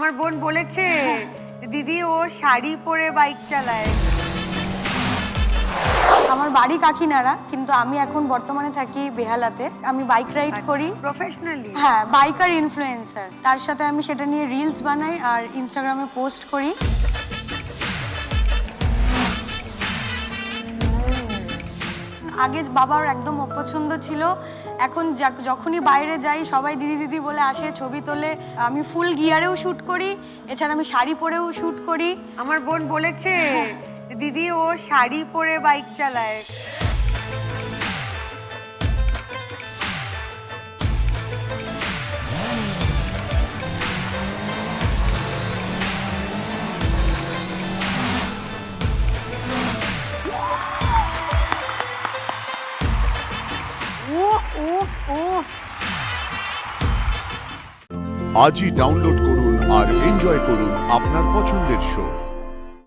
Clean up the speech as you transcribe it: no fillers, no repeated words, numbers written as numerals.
আমার বোন বলেছে যে দিদি ও শাড়ি পরে বাইক চালায়। আমার বাড়ি কাকিনাড়া, কিন্তু আমি এখন বর্তমানে থাকি বেহালাতে। আমি বাইক রাইড করি প্রফেশনালি। হ্যাঁ, বাইকার ইনফ্লুয়েন্সার। তার সাথে আমি সেটা নিয়ে রিলস বানাই আর ইনস্টাগ্রামে পোস্ট করি। আগে বাবার একদম অপছন্দ ছিল, এখন যখনই বাইরে যাই সবাই দিদি দিদি বলে আসে, ছবি তোলে। আমি ফুল গিয়ারেও শ্যুট করি, এছাড়া আমি শাড়ি পরেও শ্যুট করি। আমার বোন বলেছে যে দিদি ও শাড়ি পরে বাইক চালায়। উফ উফ উফ। আজই ডাউনলোড করুন আর এনজয় করুন আপনার পছন্দের শো।